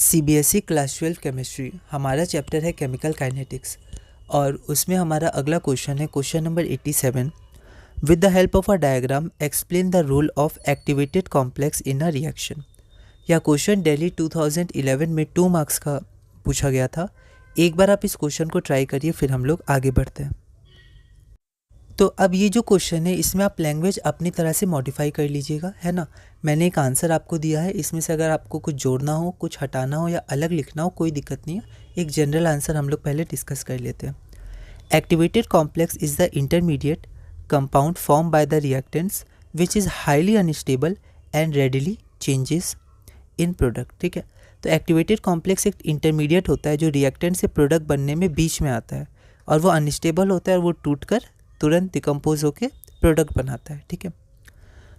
CBSE class 12 chemistry हमारा chapter है chemical kinetics और उसमें हमारा अगला क्वेश्चन है question number 87। With the help of a diagram explain the role of activated complex in a reaction. यह क्वेश्चन दिल्ली 2011 में 2 मार्क्स का पूछा गया था। एक बार आप इस क्वेश्चन को ट्राई करिए, फिर हम लोग आगे बढ़ते हैं। तो अब ये जो क्वेश्चन है इसमें आप लैंग्वेज अपनी तरह से मॉडिफाई कर लीजिएगा, है ना। मैंने एक आंसर आपको दिया है, इसमें से अगर आपको कुछ जोड़ना हो, कुछ हटाना हो या अलग लिखना हो, कोई दिक्कत नहीं है। एक जनरल आंसर हम लोग पहले डिस्कस कर लेते हैं। Activated complex is the intermediate compound form by the reactants which is highly unstable and readily changes in product. ठीक है, तो एक्टिवेटेड कॉम्प्लेक्स एक इंटरमीडिएट होता है जो रिएक्टेंट से प्रोडक्ट बनने में बीच में आता है और वो अनस्टेबल होता है और वो टूटकर तुरंत डिकम्पोज होकर प्रोडक्ट बनाता है। ठीक है,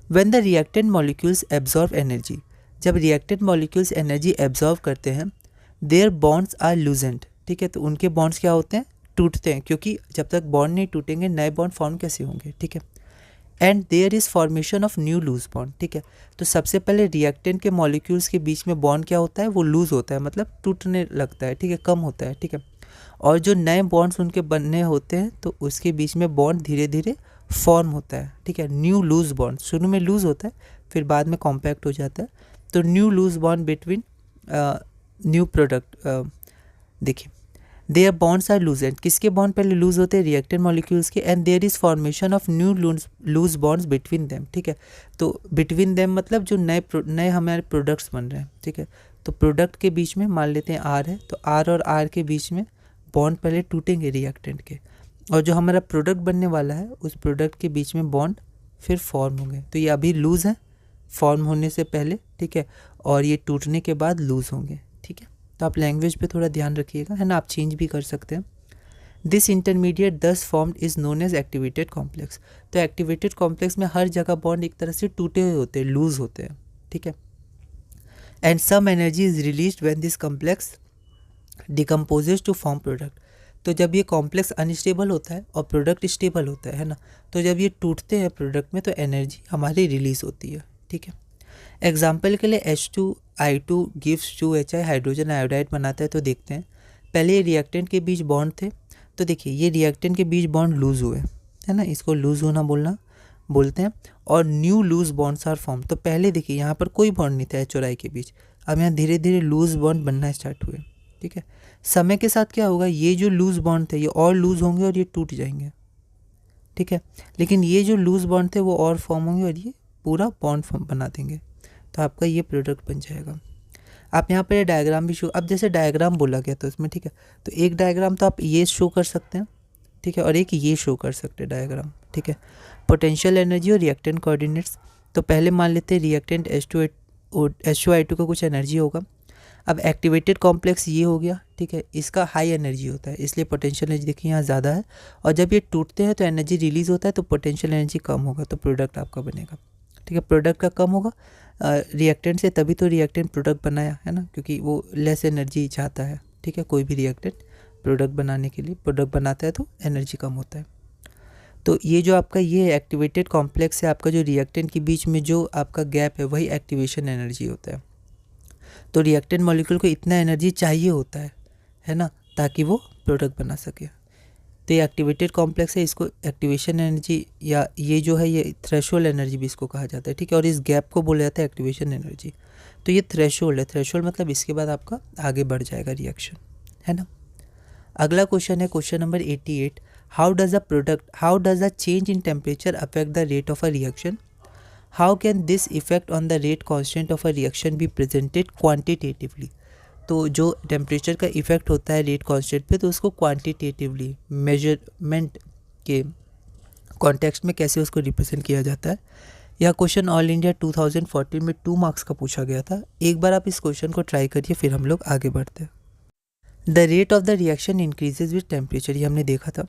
when the reactant molecules absorb energy, जब रिएक्टेंट मॉलिक्यूल्स एनर्जी एब्जॉर्ब करते हैं, देयर बॉन्ड्स आर लूजेंट। ठीक है, तो उनके बॉन्ड्स क्या होते हैं, टूटते हैं, क्योंकि जब तक बॉन्ड नहीं टूटेंगे नए बॉन्ड फॉर्म कैसे होंगे। ठीक है, and there is formation of new loose bond. ठीक है, तो सबसे पहले रिएक्टेंट के मॉलिक्यूल्स के बीच में बॉन्ड क्या होता है, वो लूज होता है, मतलब टूटने लगता है। ठीक है, कम होता है। ठीक है, और जो नए बॉन्ड्स उनके बनने होते हैं तो उसके बीच में बॉन्ड धीरे धीरे फॉर्म होता है। ठीक है, न्यू लूज बॉन्ड शुरू में लूज होता है, फिर बाद में कॉम्पैक्ट हो जाता है। तो new loose bond between new product, देखिए देयर बॉन्ड्स आर लूजेंट। किसके बॉन्ड पहले लूज होते हैं, रिएक्टेंट मॉलिक्यूल्स के, and there is formation of new loose bonds between them. ठीक है, तो बिटवीन देम मतलब जो नए हमारे प्रोडक्ट्स बन रहे हैं। ठीक है, तो प्रोडक्ट के बीच में मान लेते हैं आर है, तो आर और आर के बीच में बॉन्ड पहले टूटेंगे रिएक्टेंट के, और जो हमारा प्रोडक्ट बनने वाला है उस प्रोडक्ट के बीच में बॉन्ड फिर फॉर्म होंगे। तो ये अभी लूज़ है फॉर्म होने से पहले। ठीक है, और ये टूटने के बाद लूज़ होंगे। ठीक है, तो आप लैंग्वेज पे थोड़ा ध्यान रखिएगा, है ना, आप चेंज भी कर सकते हैं। This intermediate thus formed is known as activated complex. तो एक्टिवेटेड कॉम्प्लेक्स में हर जगह बॉन्ड एक तरह से टूटे हुए होते हैं, लूज़ होते हैं। ठीक है, and some energy is released when this complex decomposes to form product. तो जब ये कॉम्प्लेक्स अनस्टेबल होता है और प्रोडक्ट स्टेबल होता है ना, तो जब ये टूटते हैं प्रोडक्ट में तो एनर्जी हमारी रिलीज होती है। ठीक है, एग्जाम्पल के लिए H2I2 gives 2Hi hydrogen iodide बनाता है। तो देखते हैं, पहले ये रिएक्टेंट के बीच बॉन्ड थे, तो देखिए ये रिएक्टेंट के बीच बॉन्ड लूज हुए, है ना, इसको लूज होना बोलते हैं, और new loose bonds are form. तो पहले देखिए यहाँ पर कोई बॉन्ड नहीं था H और I के बीच, अब यहाँ धीरे धीरे लूज बॉन्ड बनना स्टार्ट हुए। ठीक है, समय के साथ क्या होगा, ये जो लूज बॉन्ड थे ये और लूज होंगे और ये टूट जाएंगे। ठीक है, लेकिन ये जो लूज बॉन्ड थे वो और फॉर्म होंगे और ये पूरा बॉन्ड फॉर्म बना देंगे, तो आपका ये प्रोडक्ट बन जाएगा। आप यहाँ पर डायग्राम भी शो, अब जैसे डायग्राम बोला गया तो इसमें, ठीक है, तो एक डायग्राम तो आप ये शो कर सकते हैं, ठीक है, और एक ये शो कर सकते हैं डायग्राम। ठीक है, पोटेंशियल एनर्जी और रिएक्टेंट कोऑर्डिनेट्स। तो पहले मान लेते हैं रिएक्टेंट H2I2 का कुछ एनर्जी होगा। अब एक्टिवेटेड कॉम्प्लेक्स ये हो गया, ठीक है, इसका हाई एनर्जी होता है, इसलिए पोटेंशियल एनर्जी देखिए यहाँ ज़्यादा है, और जब ये टूटते हैं तो एनर्जी रिलीज होता है, तो पोटेंशियल एनर्जी कम होगा, तो प्रोडक्ट आपका बनेगा। ठीक है, प्रोडक्ट का कम होगा रिएक्टेंट से, तभी तो रिएक्टेंट प्रोडक्ट बनाया है ना, क्योंकि वो लेस एनर्जी चाहता है। ठीक है, कोई भी रिएक्टेंट प्रोडक्ट बनाने के लिए प्रोडक्ट बनाता है तो एनर्जी कम होता है। तो ये जो आपका ये एक्टिवेटेड कॉम्प्लेक्स है, आपका जो रिएक्टेंट के बीच में जो आपका गैप है वही एक्टिवेशन एनर्जी होता है। तो रिएक्टेंट मॉलिक्यूल को इतना एनर्जी चाहिए होता है ना, ताकि वो प्रोडक्ट बना सके। तो ये एक्टिवेटेड कॉम्प्लेक्स है, इसको एक्टिवेशन एनर्जी या ये जो है ये थ्रेशोल्ड एनर्जी भी इसको कहा जाता है। ठीक है, और इस गैप को बोला जाता है एक्टिवेशन एनर्जी। तो ये थ्रेशोल्ड है, थ्रेशोल्ड मतलब इसके बाद आपका आगे बढ़ जाएगा रिएक्शन, है ना। अगला क्वेश्चन है question number 88। How does a change in temperature affect the rate of a reaction? How can this effect on the rate constant of a reaction be presented quantitatively? तो जो टेम्परेचर का effect होता है rate constant पे, तो उसको quantitatively measurement के context में कैसे उसको रिप्रेजेंट किया जाता है। यह क्वेश्चन ऑल इंडिया 2014 में 2 मार्क्स का पूछा गया था। एक बार आप इस क्वेश्चन को ट्राई करिए, फिर हम लोग आगे बढ़ते हैं। The rate of the reaction increases with temperature, ये हमने देखा था।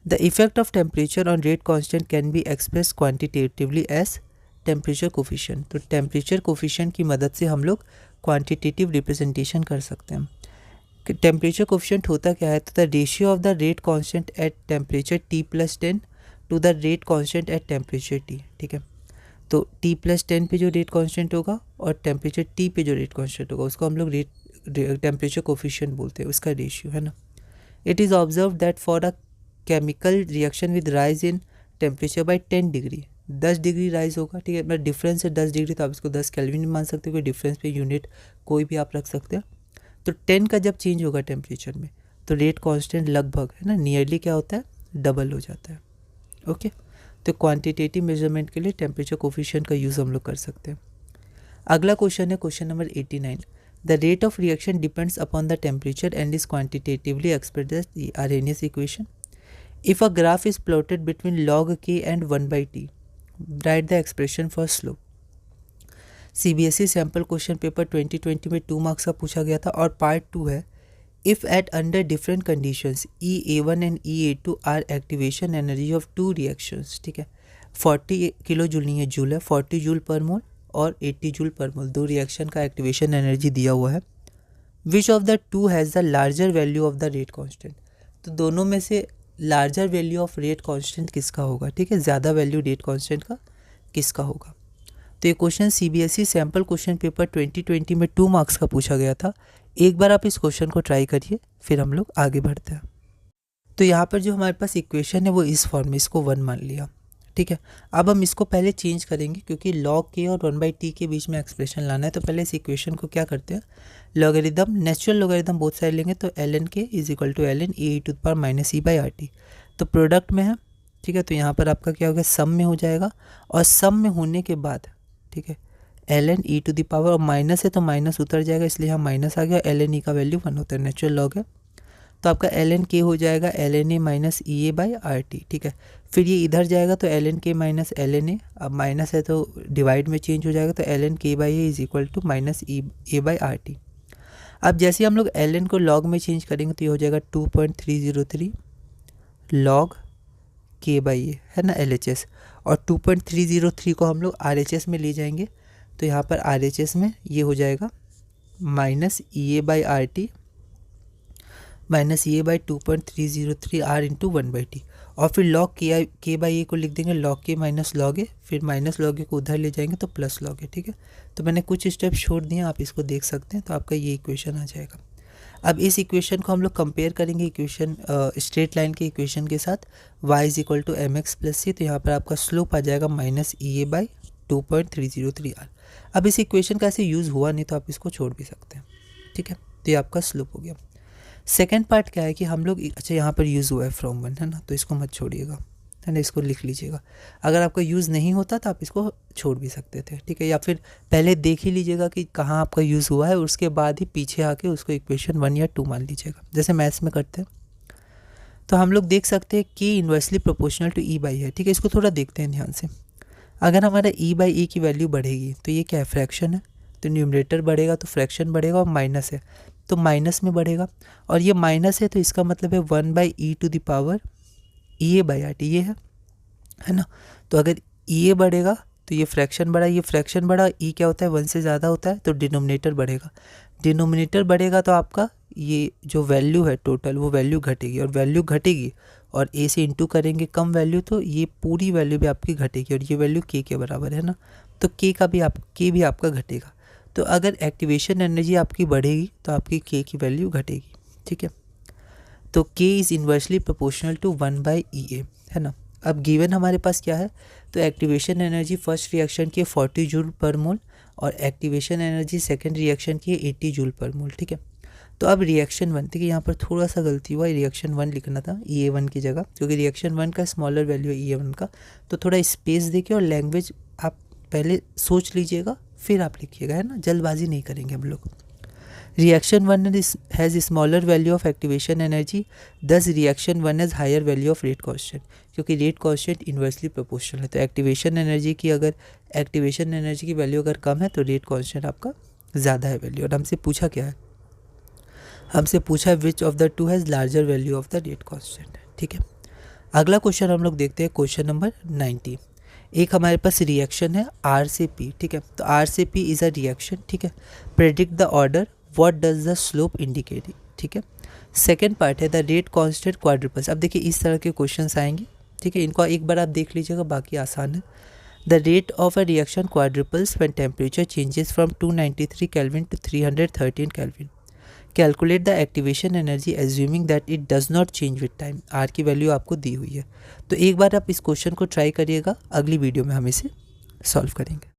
The effect of temperature on rate constant can be express quantitatively as temperature coefficient. तो टेम्परेचर कोफिशिएंट की मदद से हम लोग क्वांटिटेटिव रिप्रेजेंटेशन कर सकते हैं। टेम्परेचर कोफिशिएंट होता क्या है, तो the ratio of the rate constant at temperature T+10 to the rate constant at temperature T। ठीक है, तो T+10 पे जो रेट कांस्टेंट होगा और टेम्परेचर T पे जो रेट कांस्टेंट होगा उसको हम लोग रेट टेम्परेचर कोफिशिएंट बोलते हैं, उसका रेशियो है ना। It is observe that for a chemical reaction with rise in temperature by 10 degree, 10 degree rise होगा, ठीक है। मतलब डिफरेंस है 10 डिग्री, तो आप इसको 10 केल्विन मान सकते हो, कोई डिफरेंस पे यूनिट कोई भी आप रख सकते हैं। तो 10 का जब चेंज होगा टेम्परेचर में, तो रेट कांस्टेंट लगभग है ना नियरली क्या होता है, डबल हो जाता है। ओके, तो क्वांटिटेटिव मेजरमेंट के लिए टेम्परेचर कोफिशिएंट का यूज़ हम लोग कर सकते हैं। अगला क्वेश्चन है question number 89। The rate of reaction depends upon the temperature and is quantitatively expressed as the Arrhenius equation. If a graph is plotted between log k and 1/t, write the expression for slope. CBSE sample question paper 2020 में 2 marks का पूछा गया था, और part 2 है if at under different conditions EA1 and EA2 are activation energy of two reactions, ठीक है। 40 kilo joule नहीं है, जूल है, 40 जूल पर मोल और 80 जूल पर मोल, दो रिएक्शन का एक्टिवेशन एनर्जी दिया हुआ है। Which of the two has the larger value of the rate constant, तो दोनों में से larger value of rate constant किसका होगा, ठीक है, ज़्यादा वैल्यू रेट कांस्टेंट का किसका होगा। तो ये question CBSE sample question paper 2020 में 2 मार्क्स का पूछा गया था। एक बार आप इस क्वेश्चन को ट्राई करिए, फिर हम लोग आगे बढ़ते हैं। तो यहाँ पर जो हमारे पास इक्वेशन है वो इस फॉर्म में, इसको 1 मान लिया, ठीक है। अब हम इसको पहले चेंज करेंगे, क्योंकि log k और 1/t के बीच में एक्सप्रेशन लाना है। तो पहले इस इक्वेशन को क्या करते हैं, logarithm, natural logarithm both side लेंगे, तो ln k is equal to ln e⁻⁻ तो प्रोडक्ट में है, ठीक है। तो यहाँ पर आपका क्या होगा, सम में हो जाएगा, और सम में होने के बाद, ठीक है, ln e⁻, और माइनस है तो माइनस उतर जाएगा, इसलिए यहाँ माइनस आ गया। ln e का वैल्यू 1 होता है, नेचुरल लॉग है, तो आपका ln k हो जाएगा ln a - EA/RT, ठीक है। फिर ये इधर जाएगा तो ln k - ln a, अब माइनस है तो डिवाइड में चेंज हो जाएगा, तो ln k/a is equal to -EA/RT। अब जैसे हम लोग ln को लॉग में चेंज करेंगे तो ये हो जाएगा 2.303 log k/a, है ना, LHS, और 2.303 को हम लोग RHS में ले जाएंगे, तो यहाँ पर RHS में ये हो जाएगा -EA/RT -EA/2.303 R into 1/t, और फिर log k/a को लिख देंगे log k - log a, फिर माइनस log a को उधर ले जाएंगे तो प्लस log a, ठीक है। तो मैंने कुछ स्टेप छोड़ दिए, आप इसको देख सकते हैं, तो आपका ये इक्वेशन आ जाएगा। अब इस इक्वेशन को हम लोग कंपेयर करेंगे इक्वेशन स्ट्रेट लाइन के इक्वेशन के साथ, y is equal to mx plus c, तो यहाँ पर आपका स्लोप आ जाएगा -EA/2.303 R। अब इस इक्वेशन का ऐसे यूज़ हुआ नहीं, तो आप इसको छोड़ भी सकते हैं, ठीक है। तो ये आपका स्लोप हो गया। सेकेंड पार्ट क्या है कि हम लोग, अच्छा यहाँ पर यूज़ हुआ है फ्रॉम 1, है ना, तो इसको मत छोड़िएगा, है ना, इसको लिख लीजिएगा। अगर आपका यूज़ नहीं होता तो आप इसको छोड़ भी सकते थे, ठीक है, या फिर पहले देख ही लीजिएगा कि कहाँ आपका यूज़ हुआ है, उसके बाद ही पीछे आके उसको इक्वेशन 1 या 2 मान लीजिएगा, जैसे मैथ्स में करते हैं। तो हम लोग देख सकते हैं कि इन्वर्सली प्रोपोर्शनल टू E/E है, ठीक है। इसको थोड़ा देखते हैं ध्यान से। अगर हमारा E/E की वैल्यू बढ़ेगी तो ये क्या है, फ्रैक्शन है, तो न्यूमरेटर बढ़ेगा तो फ्रैक्शन बढ़ेगा, और माइनस है तो माइनस में बढ़ेगा, और ये माइनस है तो इसका मतलब है 1/e⁻ EA/RT, ये है ना। तो अगर EA बढ़ेगा तो ये फ्रैक्शन बढ़ा, ये फ्रैक्शन बढ़ा, E क्या होता है, 1 से ज़्यादा होता है, तो डिनोमिनेटर बढ़ेगा। डिनोमिनेटर बढ़ेगा तो आपका ये जो वैल्यू है टोटल, वो वैल्यू घटेगी, और वैल्यू घटेगी और A से इंटू करेंगे कम वैल्यू, तो ये पूरी वैल्यू भी आपकी घटेगी, और ये वैल्यू K के बराबर है ना, तो K भी आपका घटेगा। तो अगर एक्टिवेशन एनर्जी आपकी बढ़ेगी तो आपकी K की वैल्यू घटेगी, ठीक है। तो K is inversely proportional to 1/EA, है ना। अब गिवन हमारे पास क्या है, तो एक्टिवेशन एनर्जी फर्स्ट रिएक्शन की 40 जूल पर मोल, और एक्टिवेशन एनर्जी सेकंड रिएक्शन की 80 जूल पर मोल, ठीक है। तो अब रिएक्शन 1, ठीक है, यहाँ पर थोड़ा सा गलती हुआ, रिएक्शन 1 लिखना था EA1 की जगह, क्योंकि रिएक्शन 1 का स्मॉलर वैल्यू है EA1 का, तो थोड़ा स्पेस देके और लैंग्वेज आप पहले सोच लीजिएगा, फिर आप लिखिएगा, है ना, जल्दबाजी नहीं करेंगे हम लोग। Reaction 1 has smaller value of activation energy, thus reaction 1 has higher value of rate constant, क्योंकि रेट कांस्टेंट इन्वर्सली प्रोपोर्शनल है। तो एक्टिवेशन एनर्जी की वैल्यू अगर कम है तो रेट कांस्टेंट आपका ज़्यादा है वैल्यू। और हमसे पूछा क्या है, हमसे पूछा which of the two has larger value of the rate constant, ठीक है। अगला क्वेश्चन हम लोग देखते हैं, क्वेश्चन नंबर 90। एक हमारे पास रिएक्शन है R से P, ठीक है। तो R से P इज़ अ रिएक्शन, ठीक है। Predict the order, what does the slope indicate, ठीक है। सेकेंड पार्ट है द रेट कांस्टेंट क्वाड्रुपल्स। अब देखिए इस तरह के क्वेश्चंस आएंगे, ठीक है, इनको एक बार आप देख लीजिएगा, बाकी आसान है। The rate of a reaction quadruples when temperature changes from 293 kelvin to 313 kelvin. Calculate the activation energy assuming that it does not change with time. R की वैल्यू आपको दी हुई है। तो एक बार आप इस क्वेश्चन को ट्राई करिएगा, अगली वीडियो में हम इसे सॉल्व करेंगे।